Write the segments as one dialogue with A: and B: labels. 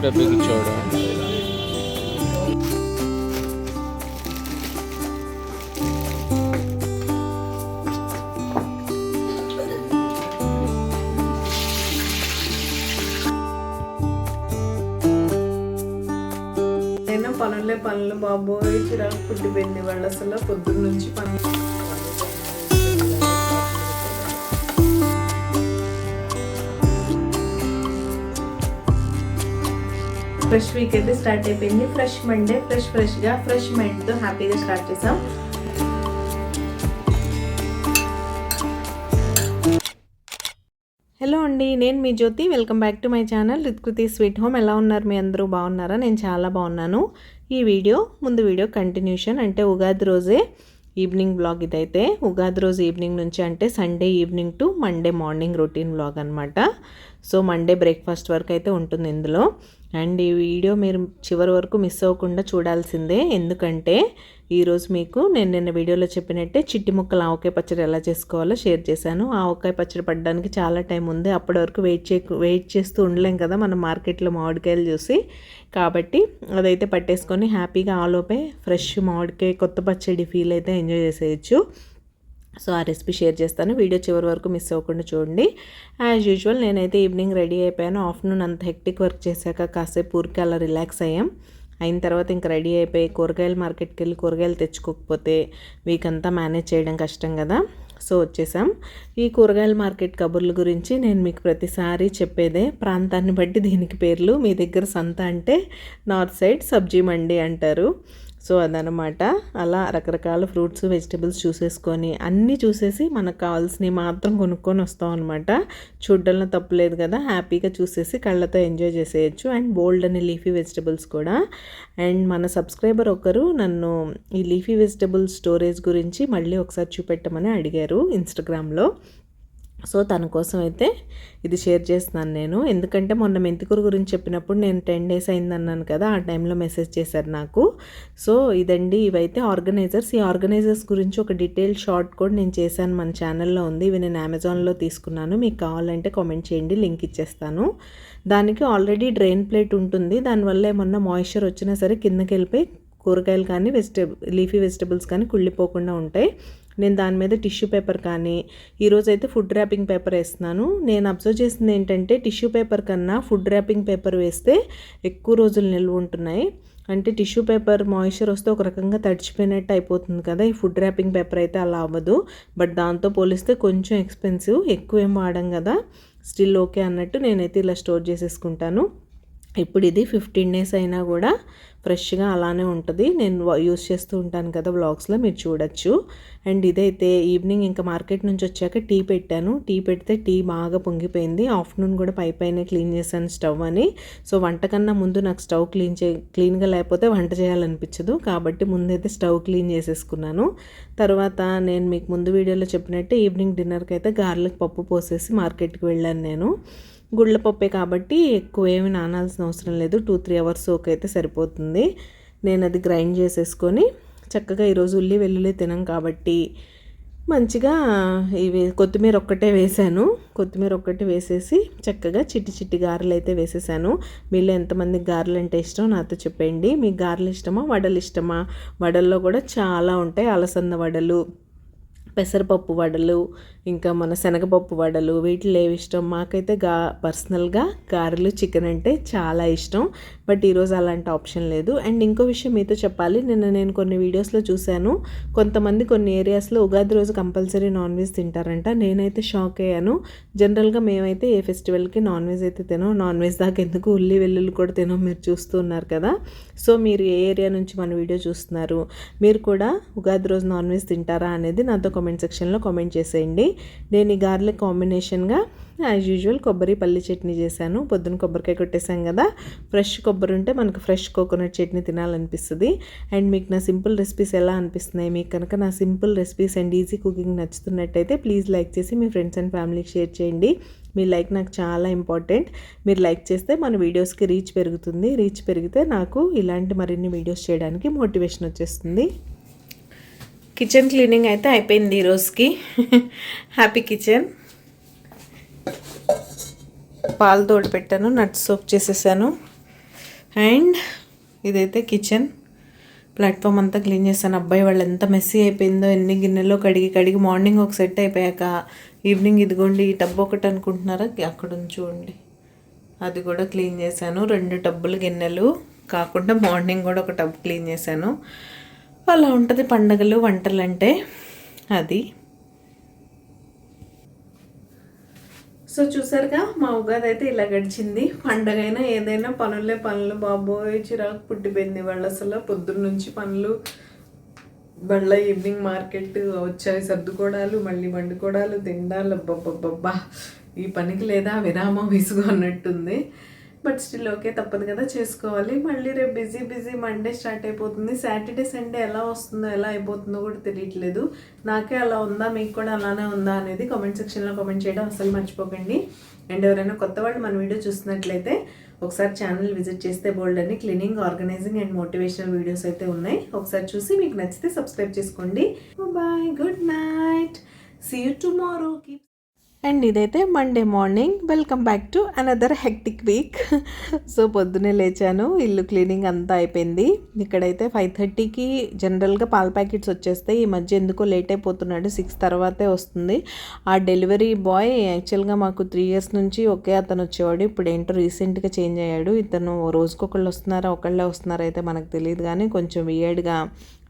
A: డబ్బుకి ఇచ్చాడు.
B: నేను పనులు బాబోయ్ చిరాకు పుట్టిపోయింది వాళ్ళు అసలు పొద్దున్న నుంచి పనులు. ఫ్రెష్ వీక్ అయితే స్టార్ట్ అయిపోయింది. ఫ్రెష్ మండే ఫ్రెష్గా ఫ్రెష్ మైండ్తో హ్యాపీగా స్టార్ట్ చేసాం. హలో అండి, నేను మీ Jyothi. Welcome back to my channel Rithkruthi sweet home. ఎలా ఉన్నారు మీ అందరూ? బాగున్నారా? నేను చాలా బాగున్నాను. ఈ ముందు వీడియో కంటిన్యూషన్, అంటే ఉగాది రోజే ఈవినింగ్ బ్లాగ్. ఇదైతే ఉగాది రోజు ఈవినింగ్ నుంచి, అంటే Sunday evening to Monday morning routine blog అనమాట. సో మండే బ్రేక్ఫాస్ట్ వరకు అయితే ఉంటుంది ఇందులో. అండ్ ఈ వీడియో మీరు చివరి వరకు మిస్ అవ్వకుండా చూడాల్సిందే, ఎందుకంటే ఈరోజు మీకు నేను నిన్న వీడియోలో చెప్పినట్టే చిట్టి ముక్కల ఆవకాయ పచ్చడి ఎలా చేసుకోవాలో షేర్ చేశాను. ఆవకాయ పచ్చడి పడడానికి చాలా టైం ఉంది. అప్పటి వరకు వెయిట్ చేస్తూ ఉండలేం కదా మనం మార్కెట్లో మామిడికాయలు చూసి. కాబట్టి అదైతే పట్టేసుకొని హ్యాపీగా ఆలోపే ఫ్రెష్ మామిడికాయ కొత్త పచ్చడి ఫీల్ అయితే ఎంజాయ్ చేసేయచ్చు. సో ఆ రెసిపీ షేర్ చేస్తాను. వీడియో చివరి వరకు మిస్ అవ్వకుండా చూడండి. యాజ్ యూజువల్ నేనైతే ఈవినింగ్ రెడీ అయిపోయాను. ఆఫ్టర్నూన్ అంత హెక్టిక్ వర్క్ చేశాక కాసేపు ఊరికి అలా రిలాక్స్ అయ్యాం. అయిన తర్వాత ఇంకా రెడీ అయిపోయి కూరగాయల మార్కెట్కి వెళ్ళి కూరగాయలు తెచ్చుకోకపోతే వీక్ అంతా మేనేజ్ చేయడం కష్టం కదా. సో వచ్చేసాం. ఈ కూరగాయల మార్కెట్ కబుర్ల గురించి నేను మీకు ప్రతిసారి చెప్పేదే, ప్రాంతాన్ని బట్టి దీనికి పేర్లు. మీ దగ్గర సంత అంటే నార్త్ సైడ్ సబ్జీ మండి అంటారు. సో అదనమాట. అలా రకరకాల ఫ్రూట్స్ వెజిటబుల్స్ చూసేసుకొని అన్నీ చూసేసి మనకు కావాల్సినవి మాత్రం కొనుక్కొని వస్తాం అనమాట. చూడ్డంలో తప్పులేదు కదా, హ్యాపీగా చూసేసి కళ్ళతో ఎంజాయ్ చేసేయచ్చు. అండ్ బోల్డ్ అని లీఫీ వెజిటబుల్స్ కూడా. అండ్ మన సబ్స్క్రైబర్ ఒకరు నన్ను ఈ లీఫీ వెజిటబుల్స్ స్టోరేజ్ గురించి మళ్ళీ ఒకసారి చూపెట్టమని అడిగారు ఇన్స్టాగ్రామ్లో. సో తన కోసం అయితే ఇది షేర్ చేస్తున్నాను నేను, ఎందుకంటే మొన్న మెంతికూర గురించి చెప్పినప్పుడు నేను 10 days అయిందన్నాను కదా, ఆ టైంలో మెసేజ్ చేశారు నాకు. సో ఇదండి, ఇవైతే ఆర్గనైజర్స్. ఈ ఆర్గనైజర్స్ గురించి ఒక డీటెయిల్ షార్ట్ కూడా నేను చేశాను, మన ఛానల్లో ఉంది. ఇవి నేను అమెజాన్లో తీసుకున్నాను. మీకు కావాలంటే కామెంట్ చేయండి, లింక్ ఇచ్చేస్తాను. దానికి ఆల్రెడీ డ్రైన్ ప్లేట్ ఉంటుంది. దానివల్ల ఏమన్నా మాయిశ్చర్ వచ్చినా సరే కిందకి వెళ్ళిపోయి కూరగాయలు కానీ లీఫీ వెజిటబుల్స్ కానీ కుళ్ళిపోకుండా ఉంటాయి. నేను దాని మీద టిష్యూ పేపర్ కానీ, ఈరోజైతే ఫుడ్ ర్యాపింగ్ పేపర్ వేస్తున్నాను. నేను అబ్జర్వ్ చేసింది ఏంటంటే టిష్యూ పేపర్ కన్నా ఫుడ్ ర్యాపింగ్ పేపర్ వేస్తే ఎక్కువ రోజులు నిల్వ ఉంటున్నాయి. అంటే టిష్యూ పేపర్ మాయిశ్చర్ వస్తే ఒక రకంగా తడిచిపోయినట్టు అయిపోతుంది కదా, ఈ ఫుడ్ ర్యాపింగ్ పేపర్ అయితే అలా అవ్వదు. బట్ దాంతో పోలిస్తే కొంచెం ఎక్స్పెన్సివ్, ఎక్కువ ఏం వాడం కదా, స్టిల్ ఓకే అన్నట్టు నేనైతే ఇలా స్టోర్ చేసేసుకుంటాను. ఇప్పుడు ఇది 15 days అయినా కూడా ఫ్రెష్గా అలానే ఉంటుంది. నేను యూస్ చేస్తూ ఉంటాను కదా వ్లాగ్స్లో, మీరు చూడొచ్చు. అండ్ ఇదైతే ఈవినింగ్ ఇంకా మార్కెట్ నుంచి వచ్చాక టీ పెట్టాను. టీ పెడితే టీ బాగా పొంగిపోయింది. ఆఫ్టర్నూన్ కూడా పైన క్లీన్ చేశాను స్టవ్ అని. సో వంట కన్నా ముందు నాకు స్టవ్ క్లీన్గా లేకపోతే వంట చేయాలనిపించదు. కాబట్టి ముందైతే స్టవ్ క్లీన్ చేసేసుకున్నాను. తర్వాత నేను మీకు ముందు వీడియోలో చెప్పినట్టే ఈవినింగ్ డిన్నర్కి అయితే గార్లిక్ పప్పు పోసేసి మార్కెట్కి వెళ్ళాను నేను. గుళ్ళ పప్పే కాబట్టి ఎక్కువ ఏమి నానాల్సిన అవసరం లేదు, 2-3 hours సోక్ అయితే సరిపోతుంది. నేను అది గ్రైండ్ చేసేసుకొని చక్కగా ఈరోజు ఉల్లి వెల్లుల్లి తినం కాబట్టి మంచిగా ఇవి కొత్తిమీర ఒక్కటే వేసాను. కొత్తిమీర ఒక్కటి వేసేసి చక్కగా చిట్టి గారెలు అయితే వేసేసాను. మీలో ఎంతమందికి గారెలు అంటే ఇష్టం నాతో చెప్పండి. మీకు గారెలు ఇష్టమా, వడలు ఇష్టమా? వడల్లో కూడా చాలా ఉంటాయి, అలసంద వడలు, పెసరపప్పు వడలు, ఇంకా మన శనగపప్పు వడలు, వీటిలో ఏవి ఇష్టం? మాకైతే పర్సనల్గా గారెలు, చికెన్ అంటే చాలా ఇష్టం. బట్ ఈరోజు అలాంటి ఆప్షన్ లేదు. అండ్ ఇంకో విషయం మీతో చెప్పాలి, నేను కొన్ని వీడియోస్లో చూశాను, కొంతమంది కొన్ని ఏరియాస్లో ఉగాది రోజు కంపల్సరీ నాన్ వెజ్ తింటారంట. నేనైతే షాక్ అయ్యాను. జనరల్గా మేమైతే ఏ ఫెస్టివల్కి నాన్ వెజ్ అయితే తినాం, నాన్ వెజ్ దాకా ఎందుకు ఉల్లి వెల్లుల్లి కూడా తినాం, మీరు చూస్తూ ఉన్నారు కదా. సో మీరు ఏ ఏరియా నుంచి మన వీడియో చూస్తున్నారు, మీరు కూడా ఉగాది రోజు నాన్ వెజ్ తింటారా అనేది నాతో కామెంట్ సెక్షన్లో కామెంట్ చేసేయండి. నేను ఈ గార్లిక్ కాంబినేషన్గా యాజ్ యూజువల్ కొబ్బరి పల్లి చట్నీ చేశాను. పొద్దున కొబ్బరికాయ కొట్టేసాం కదా, ఫ్రెష్ కొబ్బరి ఉంటే మనకు ఫ్రెష్ కోకోనట్ చట్నీ తినాలనిపిస్తుంది. అండ్ మీకు నా సింపుల్ రెసిపీస్ ఎలా అనిపిస్తున్నాయి? మీకు కనుక నా simple recipes and easy cooking నచ్చుతున్నట్టయితే ప్లీజ్ లైక్ చేసి మీ ఫ్రెండ్స్ అండ్ ఫ్యామిలీకి షేర్ చేయండి. మీ లైక్ నాకు చాలా ఇంపార్టెంట్. మీరు లైక్ చేస్తే మన వీడియోస్కి రీచ్ పెరుగుతుంది. రీచ్ పెరిగితే నాకు ఇలాంటి మరిన్ని వీడియోస్ చేయడానికి మోటివేషన్ వచ్చేస్తుంది. కిచెన్ క్లీనింగ్ అయితే అయిపోయింది ఈరోజుకి. Happy kitchen. పాలు తోడు పెట్టాను, నట్స్ సోప్ చేసేసాను. అండ్ ఇదైతే కిచెన్ ప్లాట్ఫామ్ అంతా క్లీన్ చేశాను. అబ్బాయి వాళ్ళు ఎంత మెస్సీ అయిపోయిందో, ఎన్ని గిన్నెలో కడిగి మార్నింగ్ ఒక సెట్ అయిపోయాక ఈవినింగ్ ఇదిగోండి ఈ టబ్ ఒకటి అనుకుంటున్నారా, అక్కడ చూడండి అది కూడా క్లీన్ చేశాను. 2 టబ్బులు గిన్నెలు కాకుండా మార్నింగ్ కూడా ఒక టబ్ క్లీన్ చేశాను. అలా ఉంటుంది పండగలు వంటలు అంటే. అది సో చూసారుగా మా ఉగాది అయితే ఇలా గడిచింది. పండగైనా ఏదైనా పనులు బాబోయ్ చిరాకు పుట్టిపోయింది వాళ్ళు. అసలు పొద్దున్న నుంచి పనులు, బళ్ళ ఈవినింగ్ మార్కెట్ వచ్చాయి, సర్దుకోవడాలు, మళ్ళీ వండుకోవడాలు, తిండాలు. అబ్బబ్బబ్బబ్బా ఈ పనికి లేదా విరామం విసుగు అన్నట్టుంది. బట్ స్టిల్ ఓకే, తప్పదు కదా, చేసుకోవాలి. మళ్ళీ రేపు బిజీ మండే స్టార్ట్ అయిపోతుంది. సాటర్డే సండే ఎలా వస్తుందో ఎలా అయిపోతుందో కూడా తెలియట్లేదు. నాకే అలా ఉందా, మీకు కూడా అలానే ఉందా అనేది కామెంట్ సెక్షన్లో కామెంట్ చేయడం అసలు మర్చిపోకండి. అండ్ ఎవరైనా కొత్త వాళ్ళు మన వీడియో చూస్తున్నట్లయితే ఒకసారి ఛానల్ విజిట్ చేస్తే బోల్డ్ అని cleaning, organizing and motivational videos అయితే ఉన్నాయి. ఒకసారి చూసి మీకు నచ్చితే సబ్స్క్రైబ్ చేసుకోండి. Bye, good night, see you tomorrow. And ఇదైతే Monday morning. Welcome back to another hectic week. So పొద్దునే లేచాను, ఇల్లు క్లీనింగ్ అంతా అయిపోయింది. ఇక్కడైతే 5:30కి జనరల్గా పాల ప్యాకెట్స్ వచ్చేస్తాయి. ఈ మధ్య ఎందుకో లేట్ అయిపోతున్నాడు, 6 తర్వాతే వస్తుంది. ఆ డెలివరీ బాయ్ యాక్చువల్గా మాకు 3 years నుంచి ఒకే అతను వచ్చేవాడు. ఇప్పుడు ఏంటో రీసెంట్గా చేంజ్ అయ్యాడు. ఇతను రోజుకొకళ్ళు వస్తున్నారా, ఒకళ్ళే వస్తున్నారా అయితే మనకు తెలియదు, కానీ కొంచెం వియర్డ్గా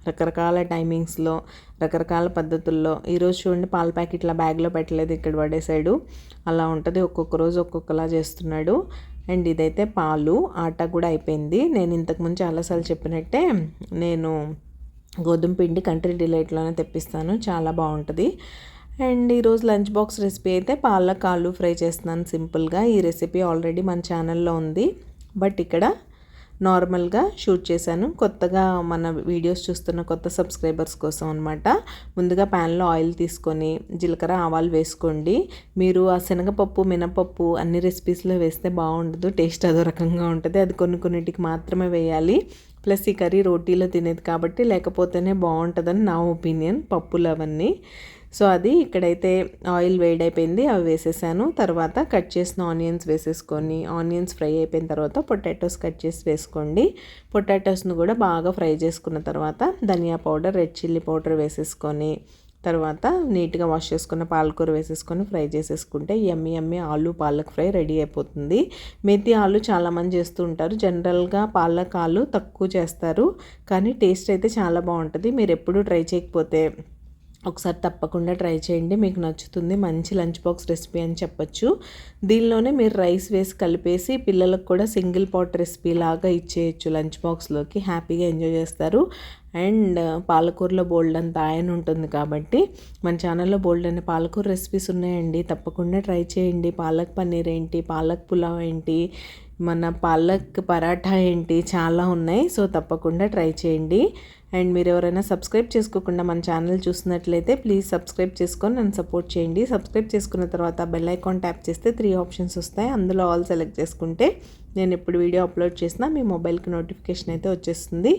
B: రకరకాల టైమింగ్స్లో రకరకాల పద్ధతుల్లో. ఈరోజు చూడండి పాల ప్యాకెట్ల బ్యాగ్లో పెట్టలేదు, ఇక్కడ పడేసాడు. అలా ఉంటుంది, ఒక్కొక్క రోజు ఒక్కొక్కలా చేస్తున్నాడు. అండ్ ఇదైతే పాలు, ఆట కూడా అయిపోయింది. నేను ఇంతకుముందు చాలాసార్లు చెప్పినట్టే నేను గోధుమ పిండి కంట్రీ డిలైట్లోనే తెప్పిస్తాను, చాలా బాగుంటుంది. అండ్ ఈరోజు లంచ్ బాక్స్ రెసిపీ అయితే పాలక్ ఆలు ఫ్రై చేస్తున్నాను సింపుల్గా. ఈ రెసిపీ ఆల్రెడీ మన ఛానల్లో ఉంది, బట్ ఇక్కడ నార్మల్గా షూట్ చేశాను. కొత్తగా మన వీడియోస్ చూస్తున్న కొత్త సబ్స్క్రైబర్స్ కోసం అనమాట. ముందుగా ప్యాన్లో ఆయిల్ తీసుకొని జీలకర్ర ఆవాలు వేసుకోండి. మీరు ఆ శనగపప్పు మినపప్పు అన్ని రెసిపీస్లో వేస్తే బాగుండదు, టేస్ట్ అదో రకంగా ఉంటుంది. అది కొన్నిటికి మాత్రమే వేయాలి. ప్లస్ ఈ కర్రీ రోటీలో తినేది కాబట్టి లేకపోతేనే బాగుంటుందని నా ఒపీనియన్, పప్పులు అవన్నీ. సో అది ఇక్కడైతే ఆయిల్ వేడైపోయింది, అవి వేసేసాను. తర్వాత కట్ చేసిన ఆనియన్స్ వేసేసుకొని, ఆనియన్స్ ఫ్రై అయిపోయిన తర్వాత పొటాటోస్ కట్ చేసి వేసుకోండి. పొటాటోస్ను కూడా బాగా ఫ్రై చేసుకున్న తర్వాత ధనియా పౌడర్, రెడ్ చిల్లీ పౌడర్ వేసేసుకొని, తర్వాత నీట్గా వాష్ చేసుకున్న పాలకూర వేసేసుకొని ఫ్రై చేసేసుకుంటే యమ్మీ ఆలు పాలక్ ఫ్రై రెడీ అయిపోతుంది. మేతి ఆలు చాలామంది చేస్తూ ఉంటారు, జనరల్గా పాలక్ ఆలు తక్కువ చేస్తారు, కానీ టేస్ట్ అయితే చాలా బాగుంటుంది. మీరు ఎప్పుడూ ట్రై చేయకపోతే ఒకసారి తప్పకుండా ట్రై చేయండి, మీకు నచ్చుతుంది. మంచి లంచ్ బాక్స్ రెసిపీ అని చెప్పొచ్చు. దీనిలోనే మీరు రైస్ వేసి కలిపేసి పిల్లలకు కూడా సింగిల్ పాట్ రెసిపీ లాగా ఇచ్చేయచ్చు లంచ్ బాక్స్లోకి, హ్యాపీగా ఎంజాయ్ చేస్తారు. అండ్ పాలకూరలో బోల్డ్ అంత ఆయన ఉంటుంది కాబట్టి మన ఛానల్లో బోల్డ్ అనే పాలకూర రెసిపీస్ ఉన్నాయండి, తప్పకుండా ట్రై చేయండి. పాలక్ పన్నీర్ ఏంటి, పాలక్ పులావ్ ఏంటి, మన పాలక్ పరాఠా ఏంటి, చాలా ఉన్నాయి. సో తప్పకుండా ట్రై చేయండి. అండ్ మీరు ఎవరైనా సబ్స్క్రైబ్ చేసుకోకుండా మన ఛానల్ చూసినట్లయితే ప్లీజ్ సబ్స్క్రైబ్ చేసుకొని నన్ను సపోర్ట్ చేయండి. సబ్స్క్రైబ్ చేసుకున్న తర్వాత బెల్ ఐకాన్ ట్యాప్ చేస్తే 3 ఆప్షన్స్ వస్తాయి. అందులో ఆల్ సెలెక్ట్ చేసుకుంటే నేను ఎప్పుడు వీడియో అప్లోడ్ చేసినా మీ మొబైల్కి నోటిఫికేషన్ అయితే వచ్చేస్తుంది.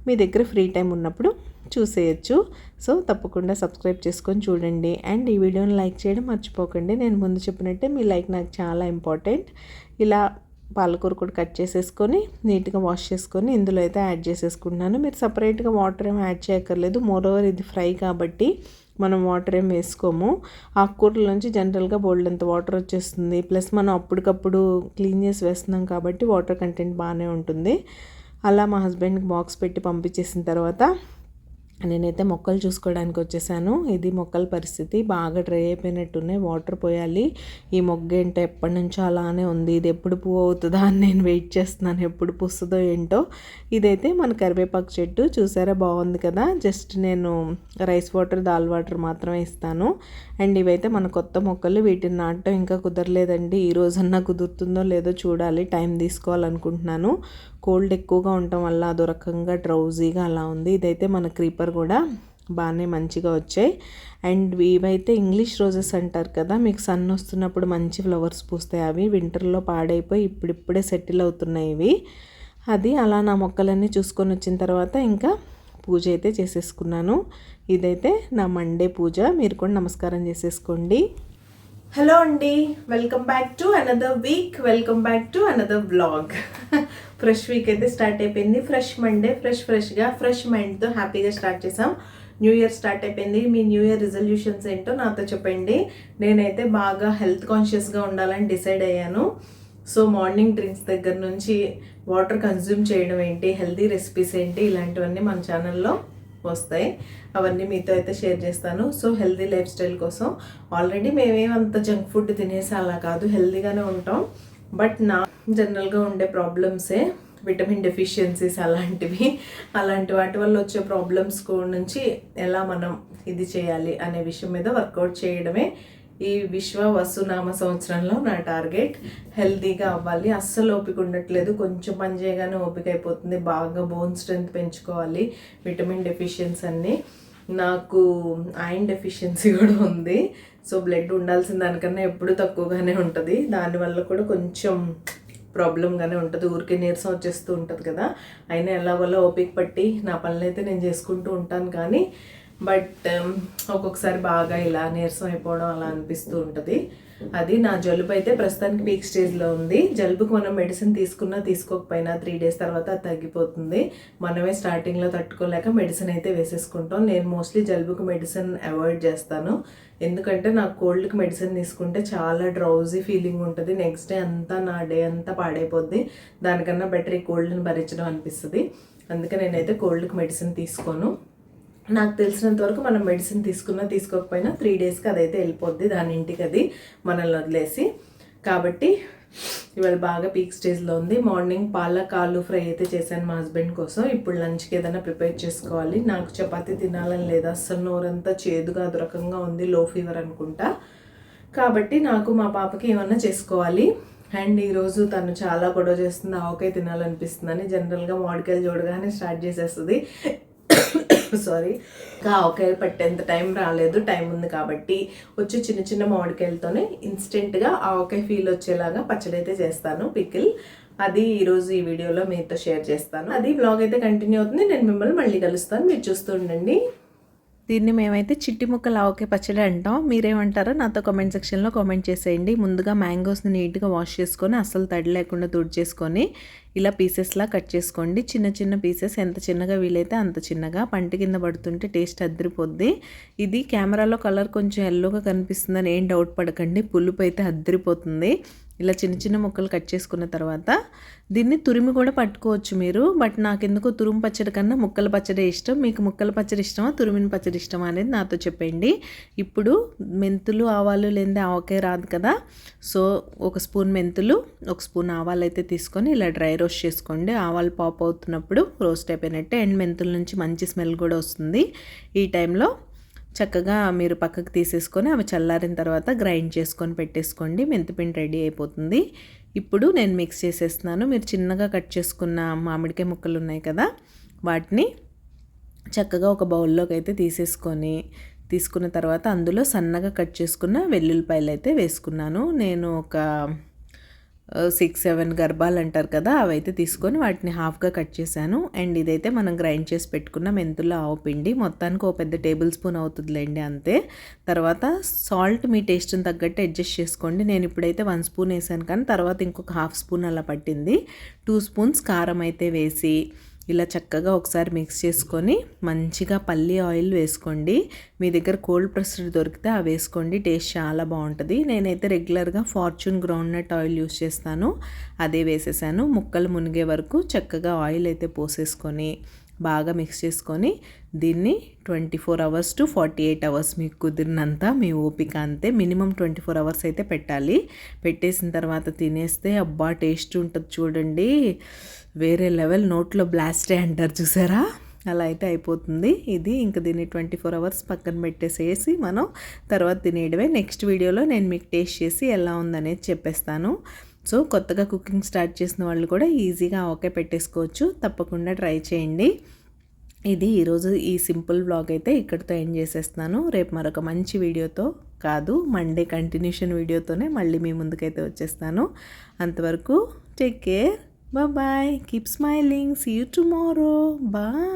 B: మీ దగ్గర ఫ్రీ టైం ఉన్నప్పుడు చూసేయచ్చు. సో తప్పకుండా సబ్స్క్రైబ్ చేసుకొని చూడండి. అండ్ ఈ వీడియోని లైక్ చేయడం మర్చిపోకండి. నేను ముందు చెప్పినట్టే మీ లైక్ నాకు చాలా ఇంపార్టెంట్. ఇలా పాలకూర కూడా కట్ చేసేసుకొని నీట్గా వాష్ చేసుకొని ఇందులో అయితే యాడ్ చేసేసుకుంటున్నాను. మీరు సపరేట్గా వాటర్ ఏమి యాడ్ చేయక్కర్లేదు. మోరోవర్ ఇది ఫ్రై కాబట్టి మనం వాటర్ ఏం వేసుకోము. ఆకుకూరల నుంచి జనరల్గా బోల్డ్ అంత వాటర్ వచ్చేస్తుంది. ప్లస్ మనం అప్పటికప్పుడు క్లీన్ చేసి వేస్తున్నాం కాబట్టి వాటర్ కంటెంట్ బాగానే ఉంటుంది. అలా మా హస్బెండ్కి బాక్స్ పెట్టి పంపించేసిన తర్వాత నేనైతే మొక్కలు చూసుకోవడానికి వచ్చేసాను. ఇది మొక్కల పరిస్థితి, బాగా డ్రై అయిపోయినట్టున్నాయి, వాటర్ పోయాలి. ఈ మొగ్గ ఏంటో ఎప్పటి నుంచో అలానే ఉంది, ఇది ఎప్పుడు పువ్వు అవుతుందా అని నేను వెయిట్ చేస్తున్నాను, ఎప్పుడు పుస్తుందో ఏంటో. ఇదైతే మన కరివేపాకు చెట్టు చూసారా, బాగుంది కదా. జస్ట్ నేను రైస్ వాటర్, దాల్ వాటర్ మాత్రమే ఇస్తాను. అండ్ ఇవైతే మన కొత్త మొక్కలు, వీటిని నాటడం ఇంకా కుదరలేదండి. ఈ రోజన్నా కుదురుతుందో లేదో చూడాలి, టైం తీసుకోవాలనుకుంటున్నాను. కోల్డ్ ఎక్కువగా ఉండటం వల్ల అదో రకంగా డ్రౌజీగా అలా ఉంది. ఇదైతే మన క్రీపర్ కూడా బాగానే మంచిగా వచ్చాయి. అండ్ ఇవైతే ఇంగ్లీష్ రోజెస్ అంటారు కదా, మీకు సన్ వస్తున్నప్పుడు మంచి ఫ్లవర్స్ పూస్తాయి. అవి వింటర్లో పాడైపోయి ఇప్పుడిప్పుడే సెటిల్ అవుతున్నాయి ఇవి. అది అలా నా మొక్కలన్నీ చూసుకొని వచ్చిన తర్వాత ఇంకా పూజ అయితే చేసేసుకున్నాను. ఇదైతే నా మండే పూజ, మీరు కూడా నమస్కారం చేసేసుకోండి. హలో అండి, welcome back to another week, welcome back to another vlog. Fresh week అయితే స్టార్ట్ అయిపోయింది. ఫ్రెష్ మండే, ఫ్రెష్గా ఫ్రెష్ మైండ్తో హ్యాపీగా స్టార్ట్ చేసాం. న్యూ ఇయర్ స్టార్ట్ అయిపోయింది. మీ న్యూ ఇయర్ రిజల్యూషన్స్ ఏంటో నాతో చెప్పండి. నేనైతే బాగా హెల్త్ కాన్షియస్గా ఉండాలని డిసైడ్ అయ్యాను. సో మార్నింగ్ డ్రింక్స్ దగ్గర నుంచి వాటర్ కన్జ్యూమ్ చేయడం ఏంటి, హెల్తీ రెసిపీస్ ఏంటి, ఇలాంటివన్నీ మన ఛానల్లో వస్తాయి. అవన్నీ మీతో అయితే షేర్ చేస్తాను. సో హెల్తీ లైఫ్ స్టైల్ కోసం ఆల్రెడీ మేమేమంత జంక్ ఫుడ్ తినేసి అలా కాదు, హెల్తీగానే ఉంటాం. బట్ నా జనరల్గా ఉండే ప్రాబ్లమ్సే విటమిన్ డెఫిషియన్సీస్ అలాంటి వాటి వల్ల వచ్చే ప్రాబ్లమ్స్ నుంచి ఎలా మనం ఇది చేయాలి అనే విషయం మీద వర్కౌట్ చేయడమే ఈ విశ్వ వసునామ సంవత్సరంలో నా టార్గెట్. హెల్తీగా అవ్వాలి, అస్సలు ఓపిక ఉండట్లేదు, కొంచెం పని చేయగానే ఓపిక అయిపోతుంది. బాగా బోన్ స్ట్రెంత్ పెంచుకోవాలి. విటమిన్ డెఫిషియన్సీ అన్నీ, నాకు ఐరన్ డెఫిషియన్సీ కూడా ఉంది. సో బ్లడ్ ఉండాల్సిన దానికన్నా ఎప్పుడు తక్కువగానే ఉంటుంది, దానివల్ల కూడా కొంచెం ప్రాబ్లంగానే ఉంటుంది. ఊరికే నీరసం వచ్చేస్తూ ఉంటుంది కదా. అయినా ఎలాగోలా ఓపిక పట్టి నా పనులు అయితే నేను చేసుకుంటూ ఉంటాను. కానీ బట్ ఒక్కొక్కసారి బాగా ఇలా నీరసం అయిపోవడం అలా అనిపిస్తూ ఉంటుంది. అది నా జలుబు అయితే ప్రస్తుతానికి పీక్ స్టేజ్లో ఉంది. జలుబుకి మనం మెడిసిన్ తీసుకున్నా తీసుకోకపోయినా 3 days తర్వాత అది తగ్గిపోతుంది. మనమే స్టార్టింగ్లో తట్టుకోలేక మెడిసిన్ అయితే వేసేసుకుంటాం. నేను మోస్ట్లీ జలుబుకి మెడిసిన్ అవాయిడ్ చేస్తాను. ఎందుకంటే నాకు కోల్డ్కి మెడిసిన్ తీసుకుంటే చాలా డ్రౌజీ ఫీలింగ్ ఉంటుంది. నెక్స్ట్ డే అంతా నా డే అంతా పాడైపోద్ది. దానికన్నా బెటర్ ఈ కోల్డ్ని భరించడం అనిపిస్తుంది. అందుకే నేనైతే కోల్డ్కి మెడిసిన్ తీసుకోను. నాకు తెలిసినంత వరకు మనం మెడిసిన్ తీసుకున్నా తీసుకోకపోయినా 3 daysకి అదైతే వెళ్ళిపోద్ది, దాని ఇంటికి అది మనల్ని వదిలేసి. కాబట్టి ఇవాళ బాగా పీక్ స్టేజ్లో ఉంది. మార్నింగ్ పాలక్ ఆలు ఫ్రై అయితే చేశాను మా హస్బెండ్ కోసం. ఇప్పుడు లంచ్కి ఏదైనా ప్రిపేర్ చేసుకోవాలి. నాకు చపాతీ తినాలని లేదు, అస్సలు నోరంతా చేదుగా అదో రకంగా ఉంది, లో ఫీవర్ అనుకుంటా. కాబట్టి నాకు మా పాపకి ఏమన్నా చేసుకోవాలి. అండ్ ఈరోజు తను చాలా గొడవ చేస్తుంది, ఆవకాయ తినాలనిపిస్తుందని. జనరల్గా మామిడికాయలు చూడగానే స్టార్ట్ చేసేస్తుంది. సారీ, ఆవకాయలు పట్టేంత టైం రాలేదు, టైం ఉంది కాబట్టి వచ్చి చిన్న చిన్న మామిడికాయలతోనే ఇన్స్టెంట్గా ఆవకాయ ఫీల్ వచ్చేలాగా పచ్చడి అయితే చేస్తాను, పికిల్. అది ఈరోజు ఈ వీడియోలో మీతో షేర్ చేస్తాను. అది బ్లాగ్ అయితే కంటిన్యూ అవుతుంది. నేను మిమ్మల్ని మళ్ళీ కలుస్తాను, మీరు చూస్తూ ఉండండి. దీన్ని మేమైతే చిట్టి ముక్కలు ఆవకాయ పచ్చడి అంటాం. మీరేమంటారో నాతో కామెంట్ సెక్షన్లో కామెంట్ చేసేయండి. ముందుగా మ్యాంగోస్ని నీట్గా వాష్ చేసుకొని అస్సలు తడి లేకుండా తుడిచేసుకొని ఇలా పీసెస్లా కట్ చేసుకోండి. చిన్న చిన్న పీసెస్, ఎంత చిన్నగా వీలైతే అంత చిన్నగా. పంట కింద పడుతుంటే టేస్ట్ అద్దరిపోద్ది. ఇది కెమెరాలో కలర్ కొంచెం ఎల్లోగా కనిపిస్తుందని ఏం డౌట్ పడకండి, పులుపు అయితే అద్దరిపోతుంది. ఇలా చిన్న చిన్న ముక్కలు కట్ చేసుకున్న తర్వాత దీన్ని తురిమి కూడా పట్టుకోవచ్చు మీరు. బట్ నాకెందుకో తురుము పచ్చడి కన్నా ముక్కల పచ్చడి ఇష్టం. మీకు ముక్కల పచ్చడి ఇష్టమా, తురిమిన పచ్చడి ఇష్టమా అనేది నాతో చెప్పండి. ఇప్పుడు మెంతులు, ఆవాలు లేనిదే ఆవకాయ రాదు కదా. సో 1 స్పూన్ మెంతులు, 1 స్పూన్ ఆవాలు అయితే తీసుకొని ఇలా డ్రై రోస్ట్ చేసుకోండి. ఆవాలు పాప్ అవుతున్నప్పుడు రోస్ట్ అయిపోయినట్టే. అండ్ మెంతుల నుంచి మంచి స్మెల్ కూడా వస్తుంది. ఈ టైంలో చక్కగా మీరు పక్కకు తీసేసుకొని అవి చల్లారిన తర్వాత గ్రైండ్ చేసుకొని పెట్టేసుకోండి. మెంతిపిండి రెడీ అయిపోతుంది. ఇప్పుడు నేను మిక్స్ చేసేస్తున్నాను. మీరు చిన్నగా కట్ చేసుకున్న మామిడికాయ ముక్కలు ఉన్నాయి కదా, వాటిని చక్కగా ఒక బౌల్లోకి అయితే తీసుకున్న తర్వాత అందులో సన్నగా కట్ చేసుకున్న వెల్లుల్లిపాయలు అయితే వేసుకున్నాను. నేను ఒక 6-7 గర్భాలు అంటారు కదా, అవైతే తీసుకొని వాటిని హాఫ్గా కట్ చేశాను. అండ్ ఇదైతే మనం గ్రైండ్ చేసి పెట్టుకున్న మెంతుల ఆవపిండి, మొత్తానికి 1 పెద్ద టేబుల్ స్పూన్ అవుతుందిలేండి అంతే. తర్వాత సాల్ట్ మీ టేస్ట్ని తగ్గట్టు అడ్జస్ట్ చేసుకోండి. నేను ఇప్పుడైతే 1 స్పూన్ వేసాను, కానీ తర్వాత ఇంకొక 1/2 స్పూన్ అలా పట్టింది. 2 స్పూన్స్ కారం అయితే వేసి ఇలా చక్కగా ఒకసారి మిక్స్ చేసుకొని మంచిగా పల్లి ఆయిల్ వేసుకోండి. మీ దగ్గర కోల్డ్ ప్రెస్డ్ దొరికితే అవి వేసుకోండి, టేస్ట్ చాలా బాగుంటుంది. నేనైతే రెగ్యులర్గా ఫార్చ్యూన్ గ్రౌండ్నట్ ఆయిల్ యూస్ చేస్తాను, అదే వేసేసాను. ముక్కలు మునిగే వరకు చక్కగా ఆయిల్ అయితే పోసేసుకొని బాగా మిక్స్ చేసుకొని దీన్ని 24 అవర్స్ టు 48 అవర్స్ మీకు కుదిరినంత మీ ఓపిక అంతే, మినిమం 24 అవర్స్ అయితే పెట్టాలి. పెట్టేసిన తర్వాత తినేస్తే అబ్బా టేస్ట్ ఉంటుంది చూడండి, వేరే లెవెల్, నోట్లో బ్లాస్టే అంటారు చూసారా, అలా అయితే అయిపోతుంది ఇది. ఇంకా దీన్ని 24 అవర్స్ పక్కన పెట్టేసేసి మనం తర్వాత తినేయడమే. నెక్స్ట్ వీడియోలో నేను మీకు టేస్ట్ చేసి ఎలా ఉందనేది చెప్పేస్తాను. సో కొత్తగా కుకింగ్ స్టార్ట్ చేసిన వాళ్ళు కూడా ఈజీగా ఆవకాయ పెట్టేసుకోవచ్చు, తప్పకుండా ట్రై చేయండి. ఇది ఈరోజు ఈ సింపుల్ వ్లాగ్ అయితే ఇక్కడితో ఎండ్ చేసేస్తున్నాను. రేపు మరొక మంచి వీడియోతో కాదు, మండే కంటిన్యూషన్ వీడియోతోనే మళ్ళీ మీ ముందుకైతే వచ్చేస్తాను. అంతవరకు take care, bye, keep smiling, see you tomorrow, bye.